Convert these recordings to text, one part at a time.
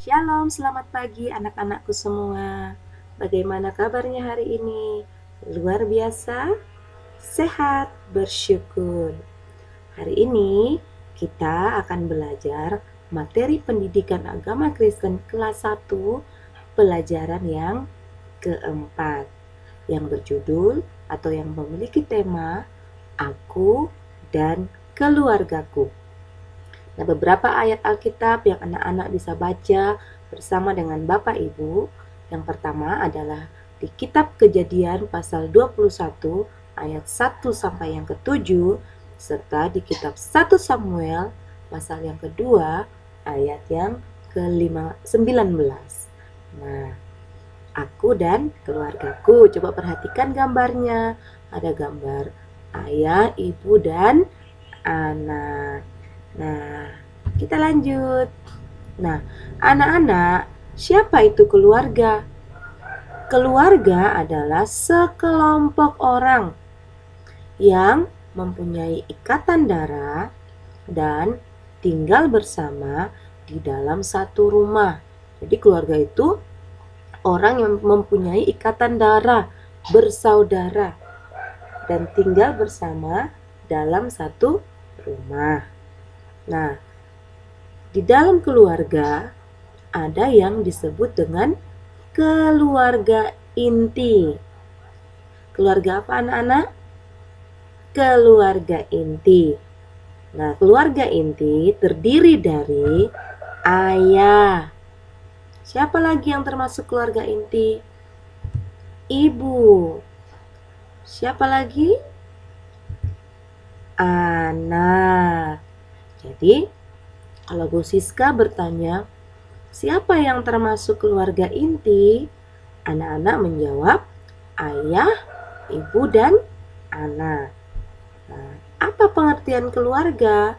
Shalom, selamat pagi anak-anakku semua. Bagaimana kabarnya hari ini? Luar biasa, sehat, bersyukur. Hari ini kita akan belajar materi pendidikan agama Kristen kelas 1, pelajaran yang keempat, yang berjudul atau yang memiliki tema Aku dan Keluargaku. Nah, beberapa ayat Alkitab yang anak-anak bisa baca bersama dengan Bapak Ibu. Yang pertama adalah di kitab Kejadian pasal 21 ayat 1 sampai yang ke-7, serta di kitab 1 Samuel pasal yang kedua ayat yang ke-19. Nah, aku dan keluargaku. Coba perhatikan gambarnya. Ada gambar ayah, ibu, dan anak. Nah, kita lanjut. Nah, anak-anak, siapa itu keluarga? Keluarga adalah sekelompok orang yang mempunyai ikatan darah dan tinggal bersama di dalam satu rumah. Jadi keluarga itu orang yang mempunyai ikatan darah, bersaudara, dan tinggal bersama dalam satu rumah. Nah, di dalam keluarga ada yang disebut dengan keluarga inti. Keluarga apa anak-anak? Keluarga inti. Nah, keluarga inti terdiri dari ayah. Siapa lagi yang termasuk keluarga inti? Ibu. Siapa lagi? Anak. Jadi, kalau Bu Siska bertanya, siapa yang termasuk keluarga inti? Anak-anak menjawab, ayah, ibu, dan anak. Nah, apa pengertian keluarga?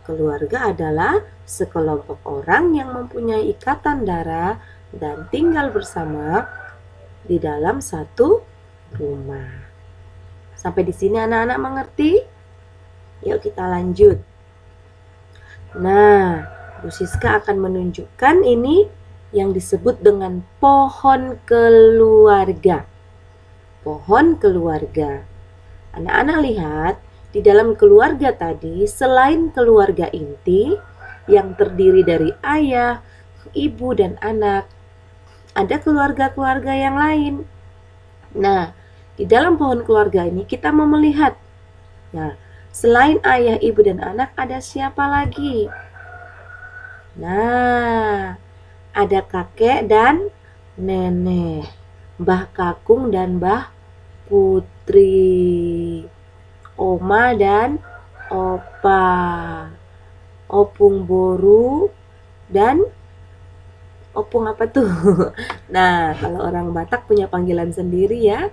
Keluarga adalah sekelompok orang yang mempunyai ikatan darah dan tinggal bersama di dalam satu rumah. Sampai di sini anak-anak mengerti? Yuk kita lanjut. Nah, Bu Siska akan menunjukkan ini yang disebut dengan pohon keluarga. Pohon keluarga. Anak-anak lihat, di dalam keluarga tadi, selain keluarga inti yang terdiri dari ayah, ibu, dan anak, ada keluarga-keluarga yang lain. Nah, di dalam pohon keluarga ini kita mau melihat. Nah, selain ayah, ibu, dan anak, ada siapa lagi? Nah, ada kakek dan nenek, Mbah Kakung dan Mbah Putri, Oma dan Opa, Opung Boru, dan Opung apa tuh? Nah, kalau orang Batak punya panggilan sendiri ya.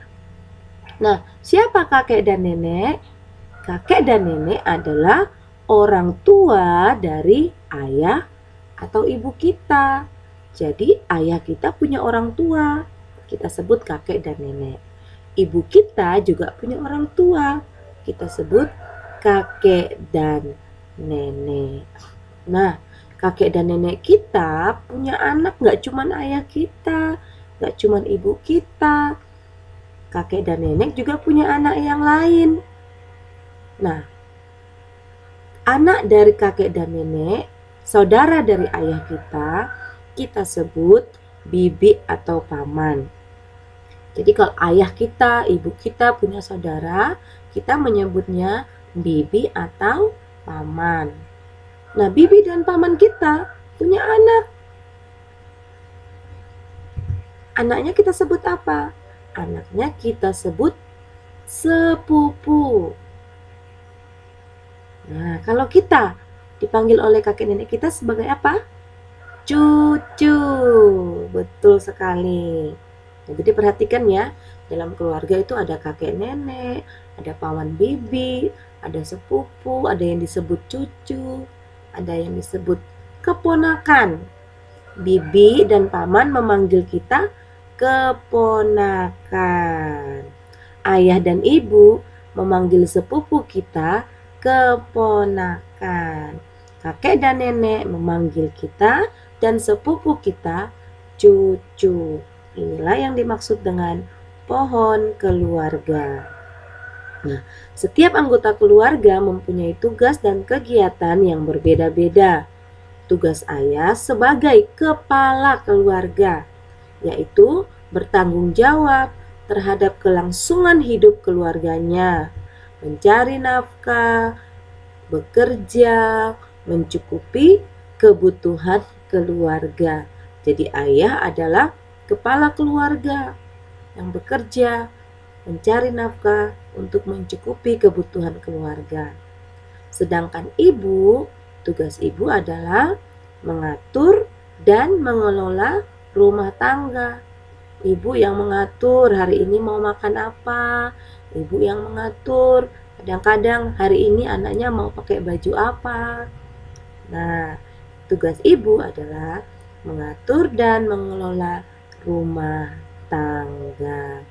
Nah, siapa kakek dan nenek? Kakek dan nenek adalah orang tua dari ayah atau ibu kita. Jadi ayah kita punya orang tua, kita sebut kakek dan nenek. Ibu kita juga punya orang tua, kita sebut kakek dan nenek. Nah, kakek dan nenek kita punya anak, gak cuman ayah kita, gak cuman ibu kita. Kakek dan nenek juga punya anak yang lain. Nah, anak dari kakek dan nenek, saudara dari ayah kita sebut bibi atau paman. Jadi kalau ayah kita, ibu kita punya saudara, kita menyebutnya bibi atau paman. Nah, bibi dan paman kita punya anak. Anaknya kita sebut apa? Anaknya kita sebut sepupu. Nah, kalau kita dipanggil oleh kakek nenek kita sebagai apa? Cucu. Betul sekali. Nah, jadi perhatikan ya, dalam keluarga itu ada kakek nenek, ada paman bibi, ada sepupu, ada yang disebut cucu, ada yang disebut keponakan. Bibi dan paman memanggil kita keponakan. Ayah dan ibu memanggil sepupu kita keponakan. Kakek dan nenek memanggil kita dan sepupu kita, cucu. Inilah yang dimaksud dengan pohon keluarga. Nah, setiap anggota keluarga mempunyai tugas dan kegiatan yang berbeda-beda. Tugas ayah sebagai kepala keluarga, yaitu bertanggung jawab terhadap kelangsungan hidup keluarganya, mencari nafkah, bekerja, mencukupi kebutuhan keluarga. Jadi ayah adalah kepala keluarga yang bekerja, mencari nafkah untuk mencukupi kebutuhan keluarga. Sedangkan ibu, tugas ibu adalah mengatur dan mengelola rumah tangga. Ibu yang mengatur hari ini mau makan apa, ibu yang mengatur kadang-kadang hari ini anaknya mau pakai baju apa. Nah, tugas ibu adalah mengatur dan mengelola rumah tangga.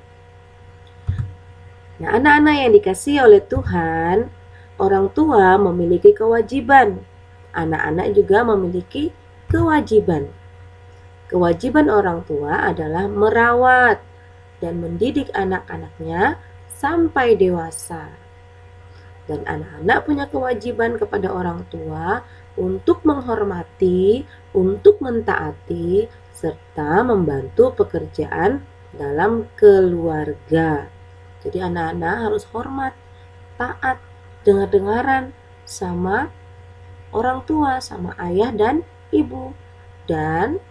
Nah, anak-anak yang dikasihi oleh Tuhan, orang tua memiliki kewajiban. Anak-anak juga memiliki kewajiban. Kewajiban orang tua adalah merawat dan mendidik anak-anaknya sampai dewasa. Dan anak-anak punya kewajiban kepada orang tua untuk menghormati, untuk mentaati, serta membantu pekerjaan dalam keluarga. Jadi anak-anak harus hormat, taat, dengar-dengaran sama orang tua, sama ayah dan ibu. Dan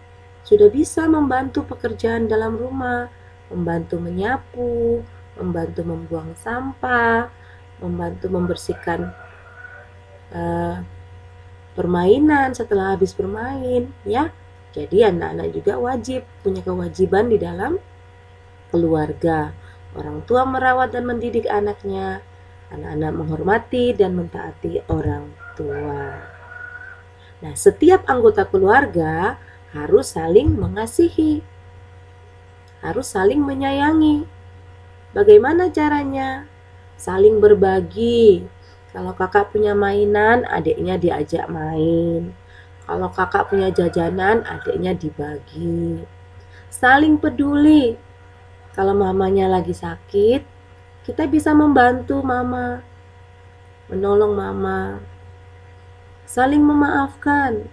sudah bisa membantu pekerjaan dalam rumah, membantu menyapu, membantu membuang sampah, membantu membersihkan permainan setelah habis bermain, ya. Jadi anak-anak juga wajib punya kewajiban di dalam keluarga. Orang tua merawat dan mendidik anaknya, anak-anak menghormati dan mentaati orang tua. Nah, setiap anggota keluarga harus saling mengasihi, harus saling menyayangi. Bagaimana caranya? Saling berbagi. Kalau kakak punya mainan, adiknya diajak main. Kalau kakak punya jajanan, adiknya dibagi. Saling peduli. Kalau mamanya lagi sakit, kita bisa membantu mama, menolong mama. Saling memaafkan.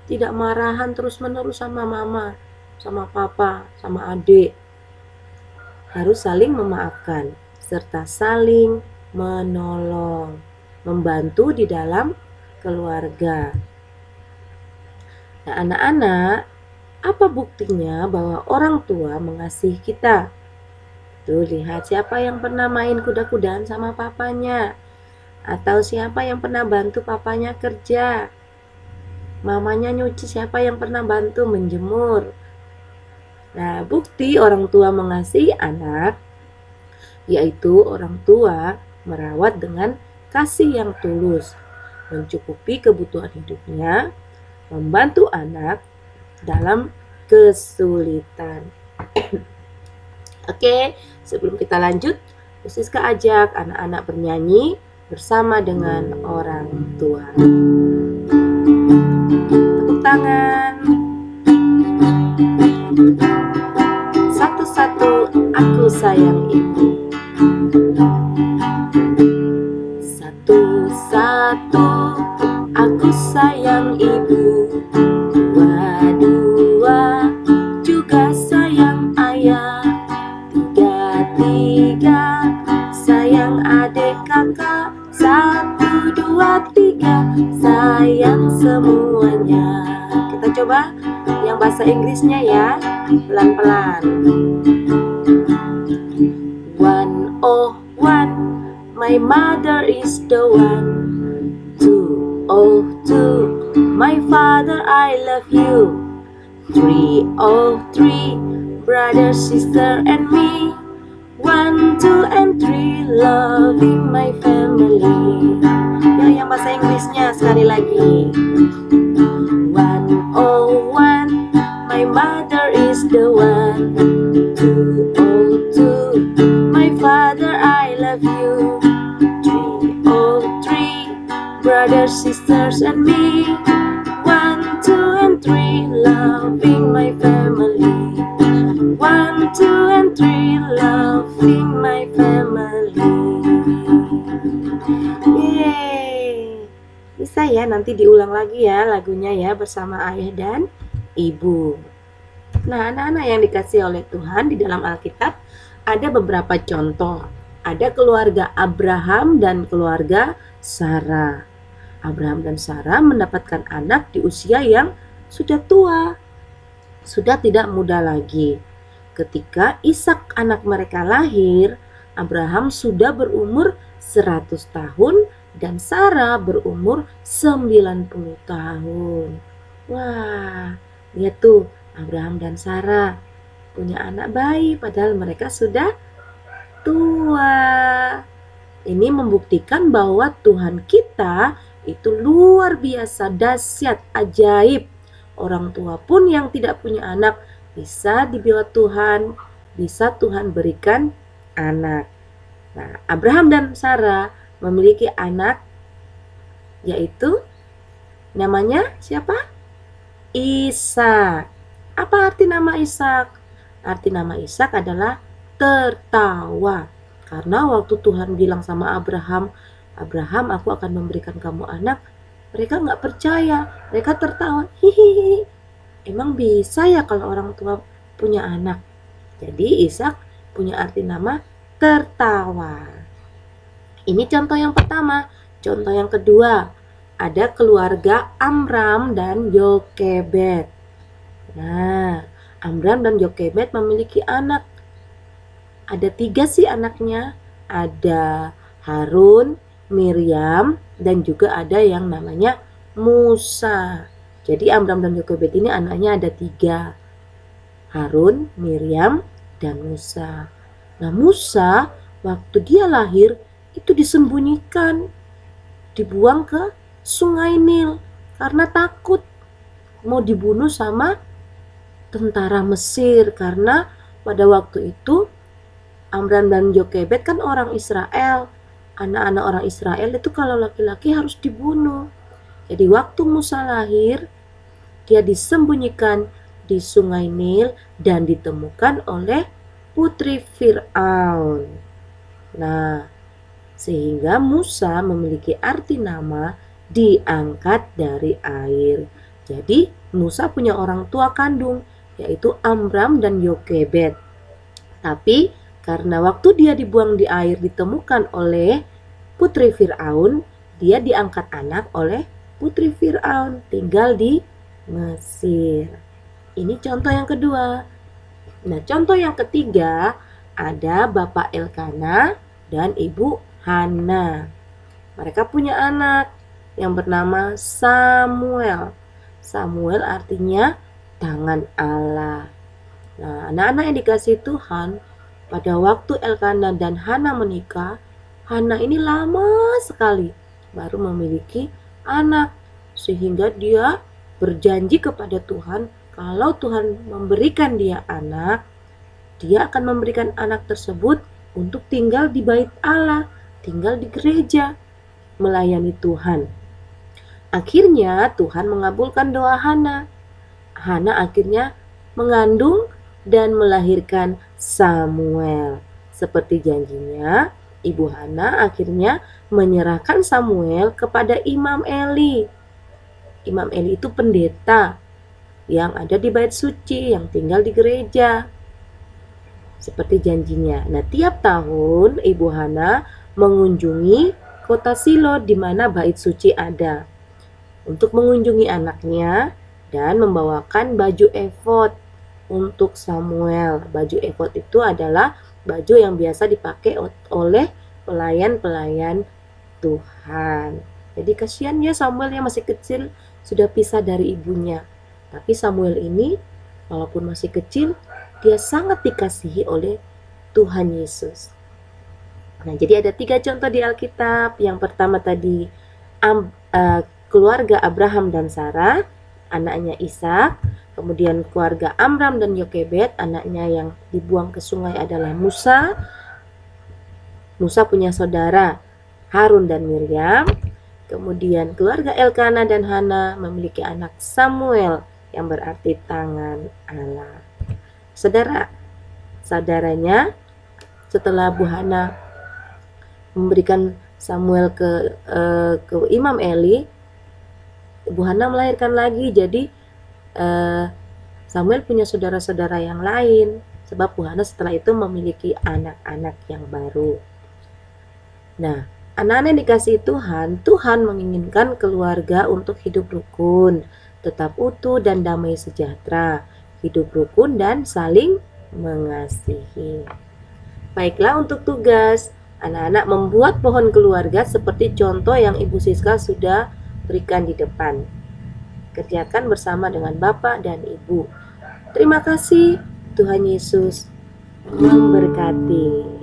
Tidak marahan terus-menerus sama mama, sama papa, sama adik. Harus saling memaafkan, serta saling menolong, membantu di dalam keluarga. Nah, anak-anak, apa buktinya bahwa orang tua mengasihi kita? Tuh, lihat siapa yang pernah main kuda-kudaan sama papanya, atau siapa yang pernah bantu papanya kerja. Mamanya nyuci, siapa yang pernah bantu menjemur. Nah, bukti orang tua mengasihi anak, yaitu orang tua merawat dengan kasih yang tulus, mencukupi kebutuhan hidupnya, membantu anak dalam kesulitan. Oke, sebelum kita lanjut, Siska ajak anak-anak bernyanyi bersama dengan orang tua. Tepuk tangan. Satu-satu aku sayang ibu. Satu-satu aku sayang ibu. Dua-dua juga sayang ayah. Tiga-tiga sayang adik kakak. 1, 2, 3 sayang semuanya. Kita coba yang bahasa Inggrisnya ya, pelan-pelan. 101 my mother is the one. 202 my father I love you. 303 brother, sister and me. 1, 2, and 3 loving my family. Ya, yang bahasa Inggrisnya sekali lagi. 101 my mother is the one. 202 my father I love you. 303 brothers, sisters and me. 1, 2, and 3 love my family. 1, 2, and 3, loving my family. Yeay. Bisa ya, nanti diulang lagi ya lagunya ya bersama ayah dan ibu. Nah, anak-anak yang dikasih oleh Tuhan, di dalam Alkitab ada beberapa contoh. Ada keluarga Abraham dan keluarga Sarah. Abraham dan Sarah mendapatkan anak di usia yang sudah tua, sudah tidak muda lagi. Ketika Ishak anak mereka lahir, Abraham sudah berumur 100 tahun dan Sarah berumur 90 tahun. Wah, lihat tuh, Abraham dan Sarah punya anak bayi padahal mereka sudah tua. Ini membuktikan bahwa Tuhan kita itu luar biasa, dahsyat, ajaib. Orang tua pun yang tidak punya anak bisa dibawa Tuhan, bisa Tuhan berikan anak. Nah, Abraham dan Sarah memiliki anak, yaitu namanya siapa? Ishak. Apa arti nama Ishak? Arti nama Ishak adalah tertawa. Karena waktu Tuhan bilang sama Abraham, Abraham, aku akan memberikan kamu anak, mereka nggak percaya, mereka tertawa. Hihihi. Emang bisa ya kalau orang tua punya anak? Jadi Ishak punya arti nama tertawa. Ini contoh yang pertama. Contoh yang kedua, ada keluarga Amram dan Yokebed. Nah, Amram dan Yokebed memiliki anak. Ada 3 sih anaknya. Ada Harun, Miriam, dan juga ada yang namanya Musa. Jadi Amram dan Yokebed ini anaknya ada 3. Harun, Miriam, dan Musa. Nah, Musa waktu dia lahir itu disembunyikan, dibuang ke Sungai Nil karena takut mau dibunuh sama tentara Mesir. Karena pada waktu itu Amram dan Yokebed kan orang Israel. Anak-anak orang Israel itu kalau laki-laki harus dibunuh. Jadi waktu Musa lahir, dia disembunyikan di Sungai Nil dan ditemukan oleh putri Fir'aun. Nah, sehingga Musa memiliki arti nama diangkat dari air. Jadi Musa punya orang tua kandung, yaitu Amram dan Yokebed. Tapi karena waktu dia dibuang di air ditemukan oleh putri Fir'aun, dia diangkat anak oleh putri Fir'aun, tinggal di Mesir. Ini contoh yang kedua. Nah, contoh yang ketiga ada Bapak Elkana dan Ibu Hana. Mereka punya anak yang bernama Samuel. Samuel artinya tangan Allah. Nah, anak-anak yang dikasih Tuhan, pada waktu Elkana dan Hana menikah, Hana ini lama sekali baru memiliki anak. Sehingga dia berjanji kepada Tuhan, kalau Tuhan memberikan dia anak, dia akan memberikan anak tersebut untuk tinggal di bait Allah, tinggal di gereja, melayani Tuhan. Akhirnya Tuhan mengabulkan doa Hana. Hana akhirnya mengandung dan melahirkan Samuel. Seperti janjinya, Ibu Hana akhirnya menyerahkan Samuel kepada Imam Eli. Imam Eli itu pendeta yang ada di bait suci, yang tinggal di gereja. Seperti janjinya. Nah, tiap tahun Ibu Hana mengunjungi kota Silo di mana bait suci ada, untuk mengunjungi anaknya dan membawakan baju efod untuk Samuel. Baju efod itu adalah baju yang biasa dipakai oleh pelayan-pelayan Tuhan. Jadi kasihan ya, Samuel yang masih kecil sudah pisah dari ibunya. Tapi Samuel ini walaupun masih kecil, dia sangat dikasihi oleh Tuhan Yesus. Nah, jadi ada 3 contoh di Alkitab. Yang pertama tadi keluarga Abraham dan Sarah, anaknya Ishak. Kemudian keluarga Amram dan Yokebed, anaknya yang dibuang ke sungai adalah Musa. Musa punya saudara Harun dan Miriam. Kemudian keluarga Elkana dan Hana memiliki anak Samuel yang berarti tangan Allah. Saudaranya setelah Bu Hana memberikan Samuel ke Imam Eli, Bu Hana melahirkan lagi. Jadi Samuel punya saudara-saudara yang lain, sebab Bu Hana setelah itu memiliki anak-anak yang baru. Nah, anak-anak yang dikasihi Tuhan, Tuhan menginginkan keluarga untuk hidup rukun, tetap utuh dan damai sejahtera, hidup rukun dan saling mengasihi. Baiklah, untuk tugas, anak-anak membuat pohon keluarga seperti contoh yang Ibu Siska sudah berikan di depan. Kerjakan bersama dengan Bapak dan Ibu. Terima kasih, Tuhan Yesus memberkati.